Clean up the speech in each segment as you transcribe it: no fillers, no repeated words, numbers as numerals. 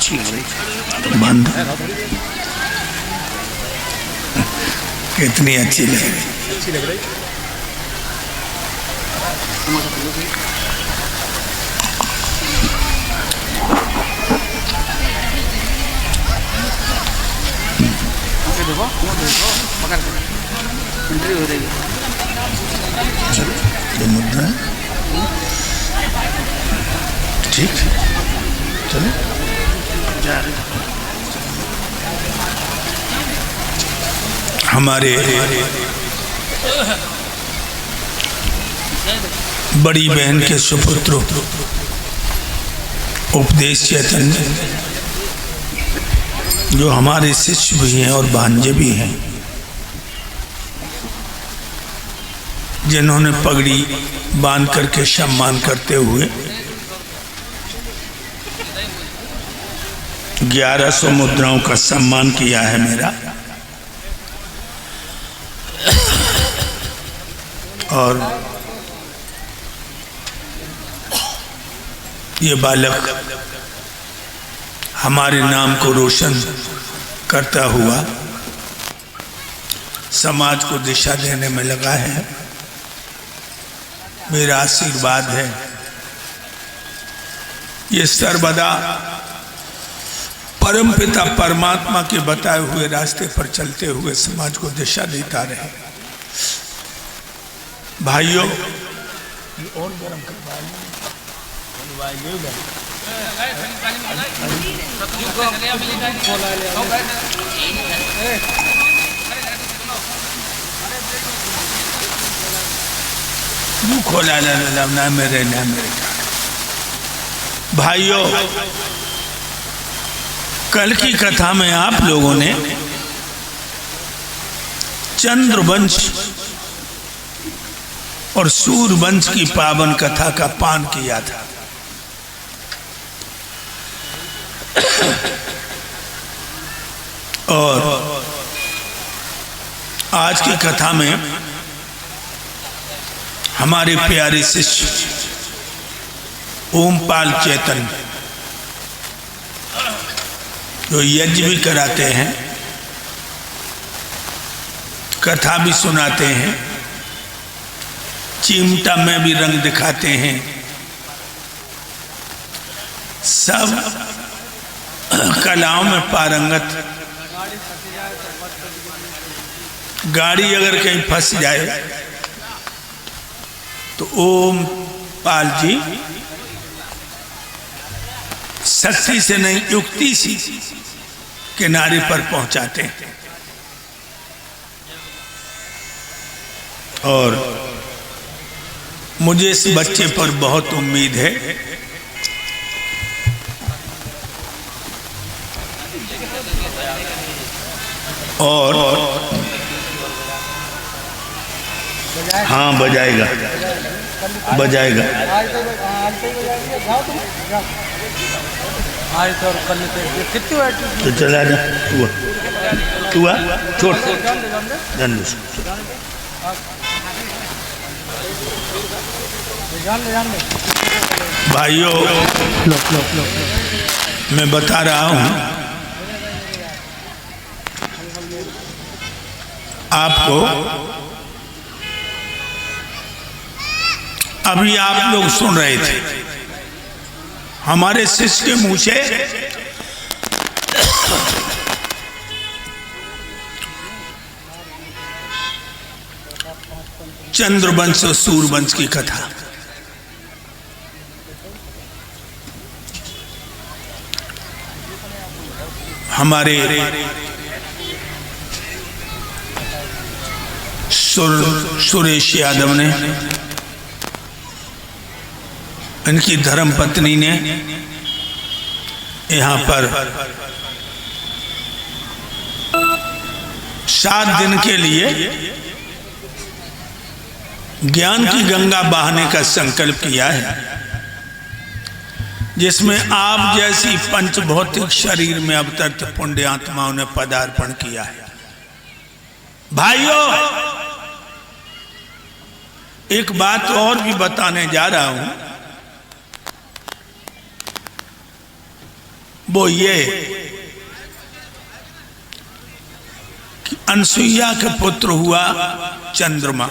अच्छी लग रही। बंद कितनी अच्छी लग रही। अच्छी लग रही। देखो पकड़ एंट्री हो रही ये मुद्रा है। ठीक चलो जा रही। हमारे बड़ी बहन के सुपुत्र उपदेश चैतन्य जो हमारे शिष्य भी हैं और भांजे भी हैं, जिन्होंने पगड़ी बांध करके सम्मान करते हुए 1100 मुद्राओं का सम्मान किया है मेरा। और ये बालक हमारे नाम को रोशन करता हुआ समाज को दिशा देने में लगा है। मेरा आशीर्वाद है ये सर्वदा परमपिता परमात्मा के बताए हुए रास्ते पर चलते हुए समाज को दिशा देता रहे। भाइयों और गरम खोला ना मेरे भाइयों, कल की कथा में आप लोगों ने चंद्रवंश और सूर्यवंश की पावन कथा का पान किया था। और आज की कथा में हमारे प्यारे शिष्य ओमपाल चैतन्य जो यज्ञ भी कराते हैं, कथा भी सुनाते हैं, चिमटा में भी रंग दिखाते हैं, सब कलाओं में पारंगत। गाड़ी अगर कहीं फंस जाए तो ओम पाल जी शक्ति से नहीं युक्ति से किनारे पर पहुंचाते हैं। और मुझे इस बच्चे पर बहुत उम्मीद है। और हाँ बजाएगा बजाएगा। तो चला जा तू आ छोड़ भाइयों, मैं बता रहा हूं आपको, अभी आप लोग सुन रहे थे हमारे शिष्य के मुंह से चंद्रवंश और सूर्यवंश की कथा। हमारे सुरेश यादव ने, इनकी धर्मपत्नी ने यहाँ पर 7 दिन के लिए ज्ञान की गंगा बहाने का संकल्प किया है, जिसमें आप जैसी पंचभौतिक शरीर में अवतरित पुण्य आत्माओं ने पदार्पण किया है। भाइयों, एक बात और भी बताने जा रहा हूं। वो ये कि अनसुईया का पुत्र हुआ चंद्रमा।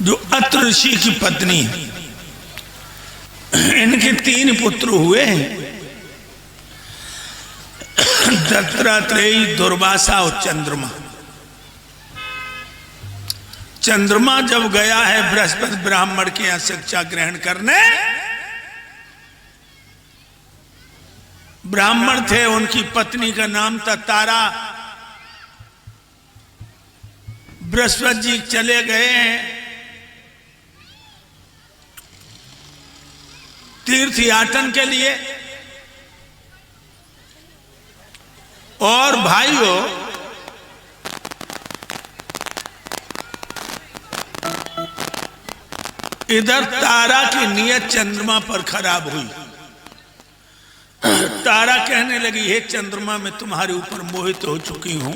जो अत्र ऋषि की पत्नी है, इनके 3 पुत्र हुए हैं, दत्तात्रेय, दुर्वासा और चंद्रमा। चंद्रमा जब गया है बृहस्पति ब्राह्मण के यहां शिक्षा ग्रहण करने, ब्राह्मण थे, उनकी पत्नी का नाम था तारा। बृहस्पति जी चले गए हैं तीर्थ याटन के लिए। और भाइयों, इधर तारा की नीयत चंद्रमा पर खराब हुई। तारा कहने लगी, हे चंद्रमा, मैं तुम्हारे ऊपर मोहित हो चुकी हूं,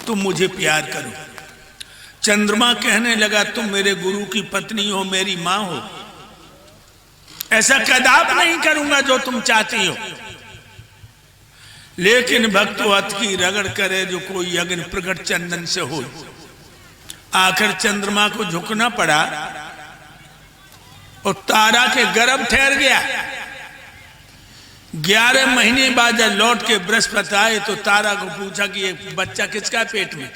तुम मुझे प्यार करो। चंद्रमा कहने लगा, तुम मेरे गुरु की पत्नी हो, मेरी मां हो, ऐसा कदाप नहीं करूंगा जो तुम चाहती हो। लेकिन भक्तो अत की रगड़ करे, जो कोई अग्नि प्रकट चंदन से हो। आखिर चंद्रमा को झुकना पड़ा और तारा के गर्भ ठहर गया। 11 महीने बाद जब लौट के बृहस्पति आए तो तारा को पूछा कि ये बच्चा किसका पेट में?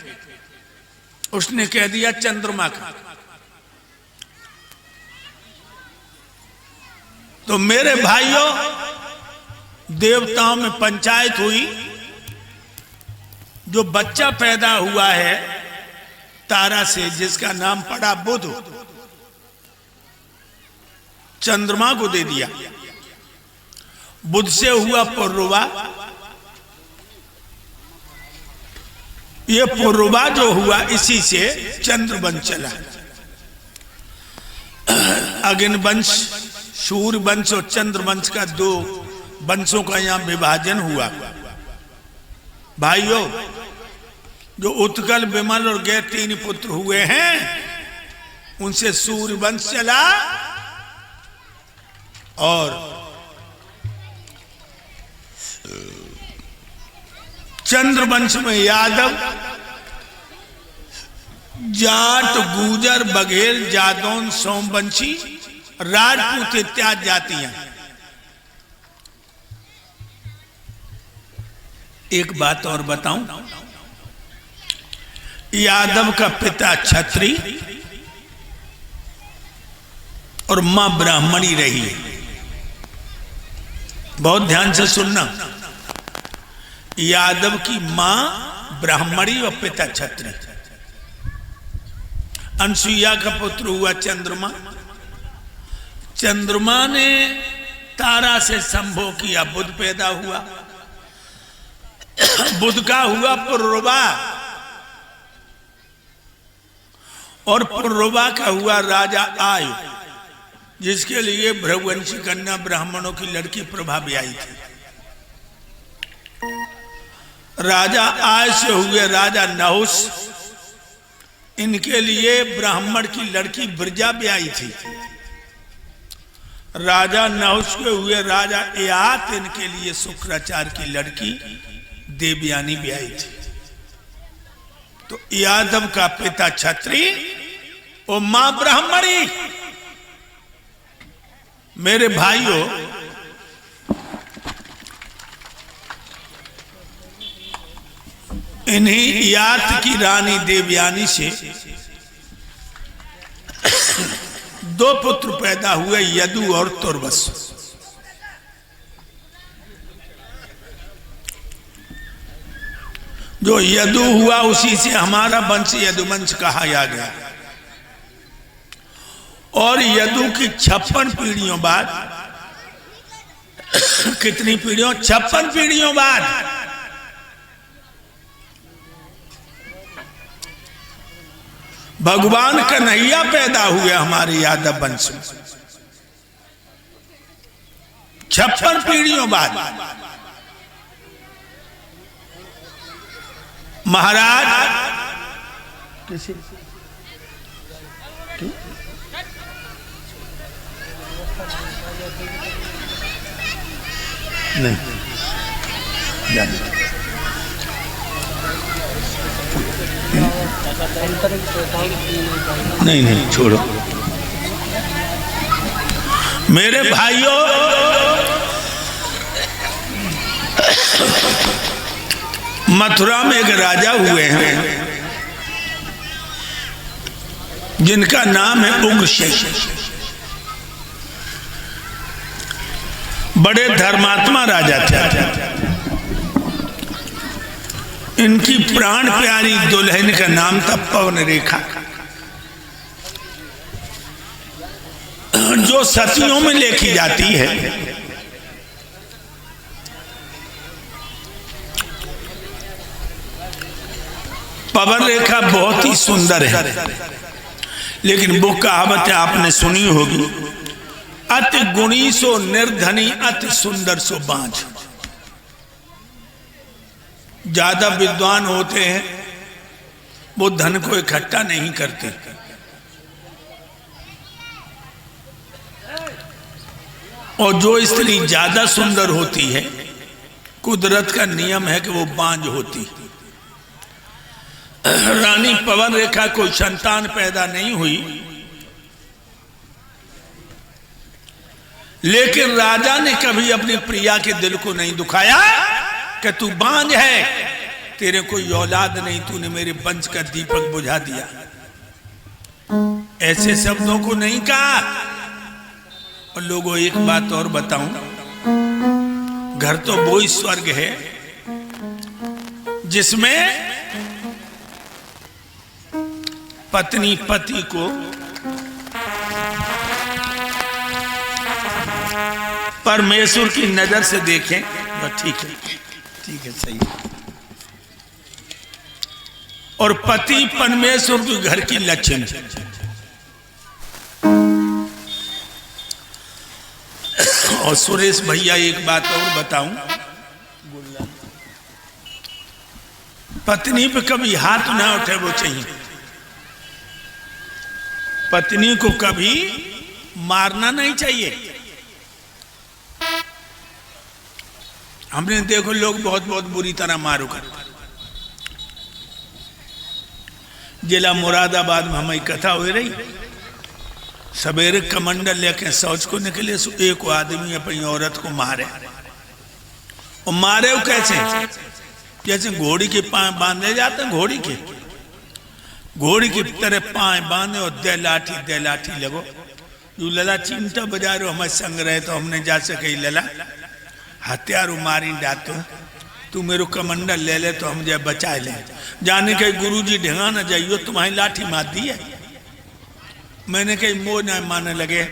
उसने कह दिया चंद्रमा का। तो मेरे भाइयों, देवताओं में पंचायत हुई। जो बच्चा पैदा हुआ है तारा से, जिसका नाम पड़ा बुध, चंद्रमा को दे दिया। बुध से हुआ पुरुरवा। ये पुरुरवा जो हुआ, इसी से चंद्रवंश चला। अग्निवंश, सूर्यवंश और चंद्रवंश का 2 वंशों का यहां विभाजन हुआ। भाइयों, जो उत्कल, विमल और गय 3 पुत्र हुए हैं, उनसे सूर्यवंश चला और चंद्रवंश में यादव, जाट, गुजर, बघेल, जादौन, सोमवंशी, राजपूत इत्यादि जातियां। एक बात और बताऊं, यादव का पिता क्षत्रिय और मां ब्राह्मणी रही है। बहुत ध्यान से सुनना, यादव की मां ब्राह्मणी और पिता क्षत्रिय। अनसुईया का पुत्र हुआ चंद्रमा। चंद्रमा ने तारा से संभोग किया, बुध पैदा हुआ। बुध का हुआ पुरुरवा और पुरुरवा का हुआ राजा आयु, जिसके लिए भृगुवंशी कन्या ब्राह्मणों की लड़की प्रभा भी आई थी। राजा आय से हुए राजा नहुस, इनके लिए ब्राह्मण की लड़की ब्रजा भी आई थी। राजा नहुस के हुए राजा एयात, इनके लिए शुक्राचार्य की लड़की देवयानी भी आई थी। तो यादव का पिता क्षत्रिय और मां ब्राह्मणी। मेरे भाइयों, इन्हीं यात की रानी देवयानी से 2 पुत्र पैदा हुए, यदु और तुर्वस। जो यदु हुआ, उसी से हमारा वंश यदुवंश कहा गया। और यदु की 56 पीढ़ियों बाद, कितनी पीढ़ियों? 56 पीढ़ियों बाद भगवान कन्हैया पैदा हुए हमारे यादव वंश में। 56 पीढ़ियों बाद महाराज नहीं जाने। नहीं नहीं छोड़ो। मेरे भाइयों, मथुरा में एक राजा हुए हैं जिनका नाम है उग्रसेन। बड़े धर्मात्मा राजा थे। इनकी प्राण प्यारी दुल्हन का नाम था पवन रेखा, जो सतियों में लेखी जाती है। पवन रेखा बहुत ही सुंदर है, लेकिन वो कहावत आपने सुनी होगी, अति गुणी सो निर्धनी, अति सुंदर सो बांझ। ज्यादा विद्वान होते हैं वो धन को इकट्ठा नहीं करते, और जो स्त्री ज्यादा सुंदर होती है, कुदरत का नियम है कि वो बांझ होती। रानी पवन रेखा कोई संतान पैदा नहीं हुई, लेकिन राजा ने कभी अपनी प्रिया के दिल को नहीं दुखाया कि तू बांझ है, तेरे कोई औलाद नहीं, तूने मेरे वंश का दीपक बुझा दिया। ऐसे शब्दों को नहीं कहा। और लोगों, एक बात और बताऊं, घर तो वो ही स्वर्ग है जिसमें पत्नी पति को परमेश्वर की नजर से देखें। बस ठीक है, सही है। और पति परमेश्वर के घर की लक्ष्मी। और सुरेश भैया, एक बात और बताऊं, पत्नी पे कभी हाथ ना उठे वो चाहिए। पत्नी को कभी मारना नहीं चाहिए। हमने देखो लोग बहुत बहुत बुरी तरह मारो कर। जिला मुरादाबाद में हमारी कथा हो रही, सवेरे कमंडल लेके शौच को निकले, एक आदमी अपनी औरत को मारे। और मारे वो कैसे? जैसे घोड़ी के पांव बांधे जाते हैं, घोड़ी की तरह पांव बांधे और दे लाठी लगो। जो लला चिमटा बजा रहे हमारे संग रहे, तो हमने जा सके लला हथियार मारी डातो, तू मेरे कमंडल ले ले तो हम जाए बचा ले। जाने के गुरुजी ढेंगा ना जाइयो, तुम्हारी लाठी मार दी है। मैंने कही मोह न माने लगे।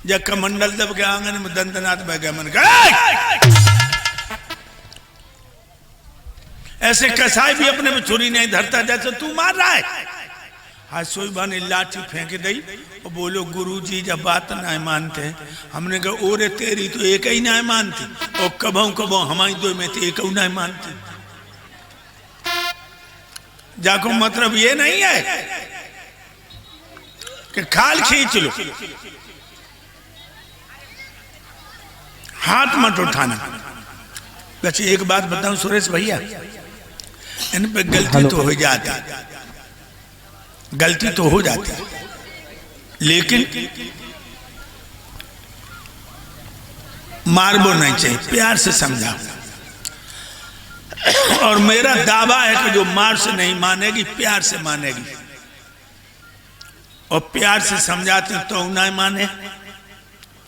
जब कमंडल दब के आंगन में दंतनाथ बह गया, मन ऐसे कसाई भी अपने में छुरी नहीं धरता जैसे तू मार रहा है। आज सोई बाने लाठी फेंक दी और बोलो गुरुजी जब बात ना मानते। हमने कहा ओरे तेरी तो एक ही ना मानती, और कबो हमारी दो में तो एक ना मानती। जाको मतलब ये नहीं है कि खाल खींच लो, हाथ मत उठाना। वैसे एक बात बताऊं सुरेश भैया, इन पे गलती तो हो जाती, लेकिन मारबो नहीं चाहिए, प्यार से समझाओ। और मेरा दावा है कि जो मार से नहीं मानेगी, प्यार से मानेगी। और प्यार से समझाते तो नहीं माने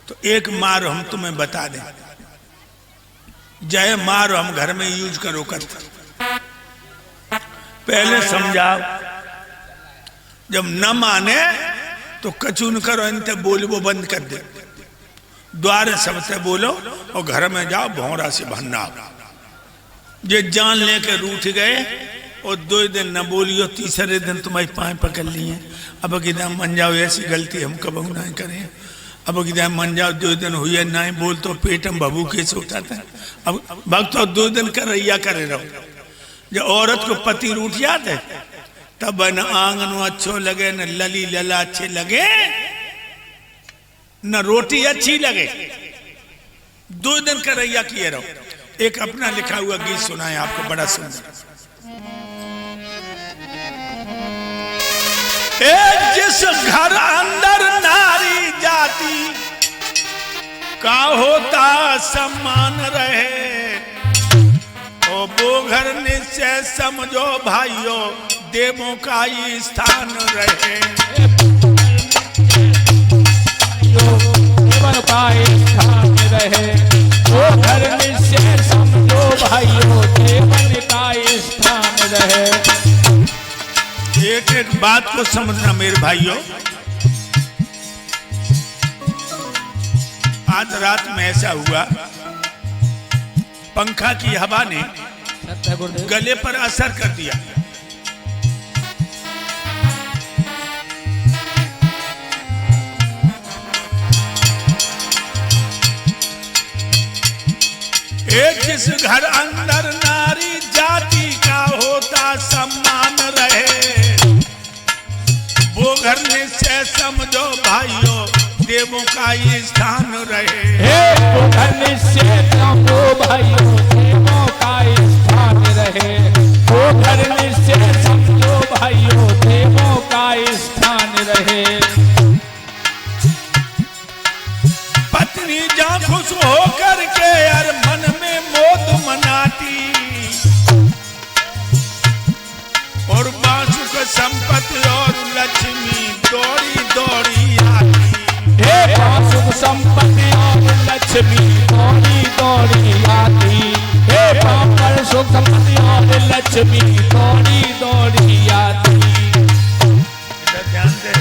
तो एक मार हम तुम्हें बता दें, जय मार हम घर में यूज करो करते। पहले समझाओ, जब न माने तो कचून करो, इनते बोलबो बंद कर दे। द्वार सबसे बोलो और घर में जाओ भौरा से भरना। जे जान लेके रूठ गए और 2 दिन न बोलियो, तीसरे दिन तुम्हारी पाँव पकड़ लिए। अब एकदम मन जाओ, ऐसी गलती हम कब नहीं करें। अब एकदम मन जाओ, 2 दिन हुए नहीं बोल तो पेट में बबू कैसे उठाता है। अब भक्त 2 दिन कर रैया करे रहो। जब औरत को पति रूठ जाते तब न आंगन अच्छो लगे, न लली लला अच्छे लगे, न रोटी अच्छी लगे, 2 दिन का रैया किए रहो। एक अपना लिखा हुआ गीत सुनाए आपको, बड़ा सुंदर। जिस घर अंदर नारी जाति का होता सम्मान रहे, ओ वो घर निश्चय समझो भाइयों देवों का ही स्थान रहे। देवन का स्थान रहे, वो घर निश्चय समझो भाइयों देवन का स्थान रहे। एक एक बात को समझना मेरे भाइयों। आज रात में ऐसा हुआ, पंखा की हवा ने गले पर असर कर दिया। जिस घर अंदर नारी जाति का होता सम्मान रहे, वो घर निश्चय समझो भाइयों देवों का ही स्थान रहे। वो घर निश्चय समझो भाइयों देवों का ही स्थान रहे, वो घर निश्चय समझो भाइयों देवों का ही स्थान रहे। पत्नी जा खुश होकर के हर मन में मोद मनाती, और बासुक संपत्ति और लक्ष्मी दौड़ी दौड़ी आती। बासुक संपत्ति और लक्ष्मी दौड़ी दौड़ी आती, पापर सुख संपत्ति और लक्ष्मी दौड़ी दौड़ी आती। इधर ध्यान दे।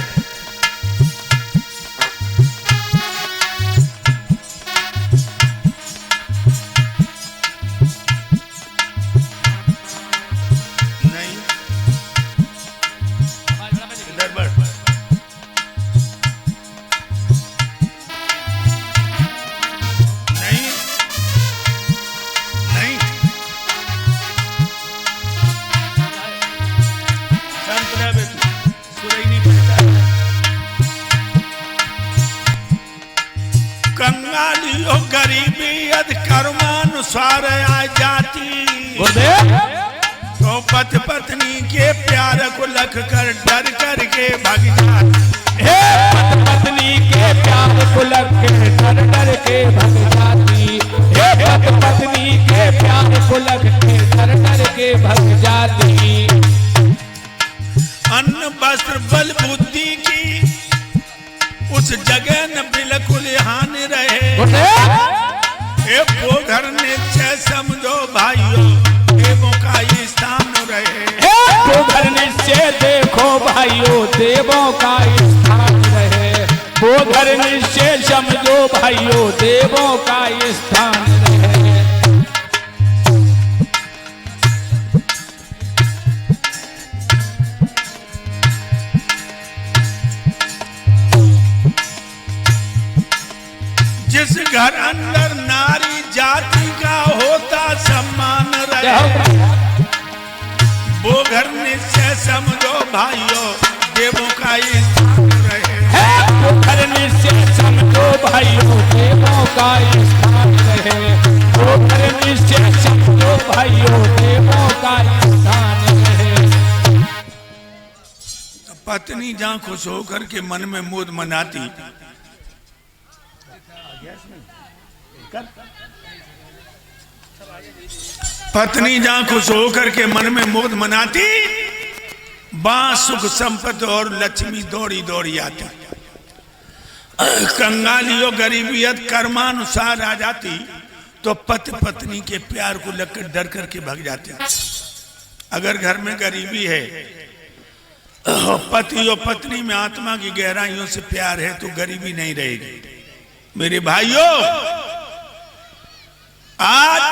कंगालियों गरीबी यद कर्मानुसार आ जाती, तो पति पत्नी के प्यार को लख कर डर करके भाग जाती। पति पत्नी के प्यार को लख कर डर डर के भाग जाती। पति पत्नी के प्यार को लख कर डर डर के भाग जाती। अन्न वस्त्र बल बुद्धि की उस जगह न बिल्कुल हानि रहे, वो घर निश्चय समझो भाइयों देवों का ही स्थान रहे। वो घर निश्चय देखो भाइयों देवों का ही स्थान रहे, वो घर निश्चय समझो भाइयों देवों का ही स्थान रहे। जिस घर अंदर नारी जाति का होता सम्मान रहे, वो घर निश्चय समझो भाइयों देवों का ही स्थान रहे। वो घर निश्चय समझो भाइयों देवों का ही स्थान रहे, वो घर निश्चय समझो भाइयों देवों का ही स्थान रहे। पत्नी जहाँ खुश होकर के मन में मोद मनाती, पत्नी जहाँ खुश होकर के मन में मोद मनाती, बास सुख संपत्ति और लक्ष्मी दौड़ी दौड़ी आती। कंगालियों गरीबियत कर्मानुसार आ जाती, तो पति पत्नी के प्यार को लगकर डर करके भाग जाते। अगर घर में गरीबी है, पति और पत्नी में आत्मा की गहराइयों से प्यार है, तो गरीबी नहीं रहेगी। मेरे भाइयों, आज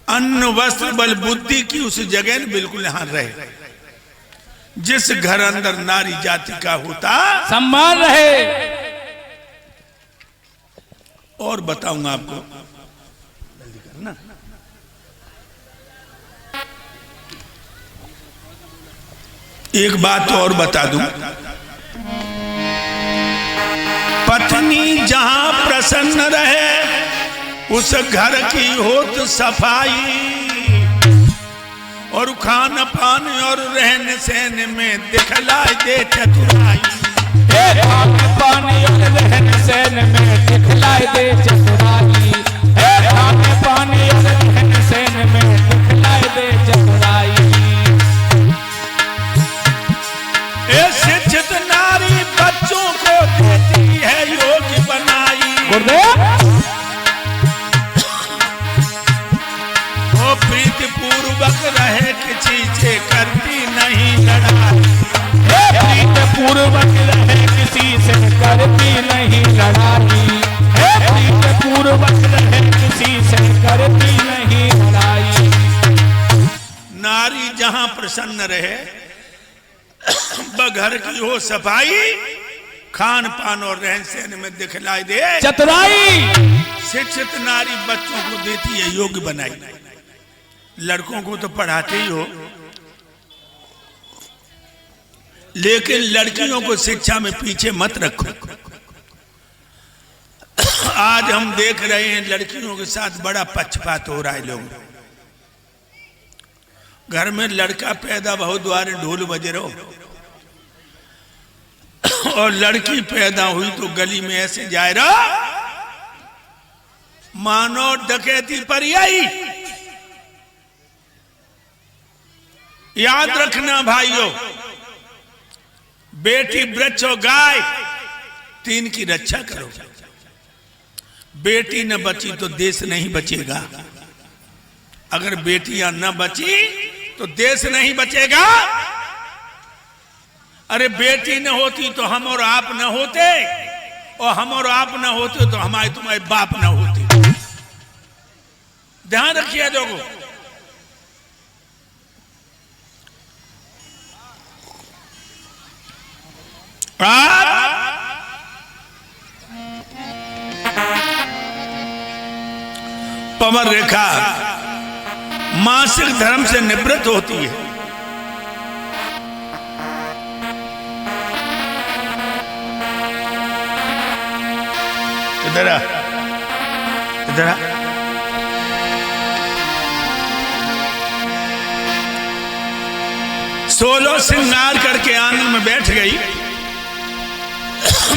अन्न वस्त्र बल बुद्धि की उस जगह बिल्कुल यहां रहे, जिस घर अंदर नारी जाति का होता सम्मान रहे। और बताऊंगा आपको, एक बात और बता दूं। पत्नी जहां प्रसन्न रहे उस घर की होत सफाई, और खान पान और रहन सहन में दिखलाए दे चतुराई। खान पान और रहन सहन में दिखलाए दे चतुराई, खान पान और रहन सहन में दिखलाए दे चतुराई। शिक्षित नारी बच्चों को देती है योग्य बनाई, वो प्रीति पूर्वक रहे किसी से करती नहीं लड़ाई, प्रीति पूर्वक रहे किसी से करती नहीं लड़ाई, प्रीति पूर्वक रहे किसी से करती नहीं लड़ाई। नारी जहां प्रसन्न रहे घर की हो सफाई, खान पान और रहन सहन में दिखलाई दे चतुराई। शिक्षित नारी बच्चों को देती है योग्य बनाई। लड़कों को तो पढ़ाते ही हो, लेकिन लड़कियों को शिक्षा में पीछे मत रखो। आज हम देख रहे हैं लड़कियों के साथ बड़ा पक्षपात हो रहा है। लोग घर में लड़का पैदा बहुत द्वारे ढोल बज रहो, और लड़की पैदा हुई तो गली में ऐसे जाए रहा मानो डकैती पर आई। याद रखना भाइयों, बेटी वृक्ष और गाय तीन की रक्षा करो। बेटी न बची तो देश नहीं बचेगा। अगर बेटियां न बची तो देश नहीं बचेगा। अरे बेटी न होती तो हम और आप न होते, और हम और आप न होते तो हमारे तुम्हारे बाप न होते। ध्यान रखिए लोगों। पवन रेखा मासिक धर्म से निवृत्त होती है। इधर आ, इधर आ। सोलह श्रृंगार करके आंगन में बैठ गई।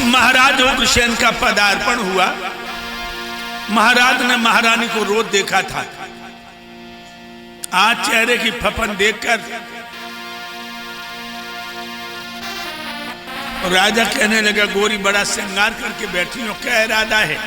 महाराज उग्रसेन का पदार्पण हुआ। महाराज ने महारानी को रोज देखा था। आज चेहरे की फफन देखकर राजा कहने लगा, गोरी बड़ा श्रृंगार करके बैठी हो, क्या इरादा है?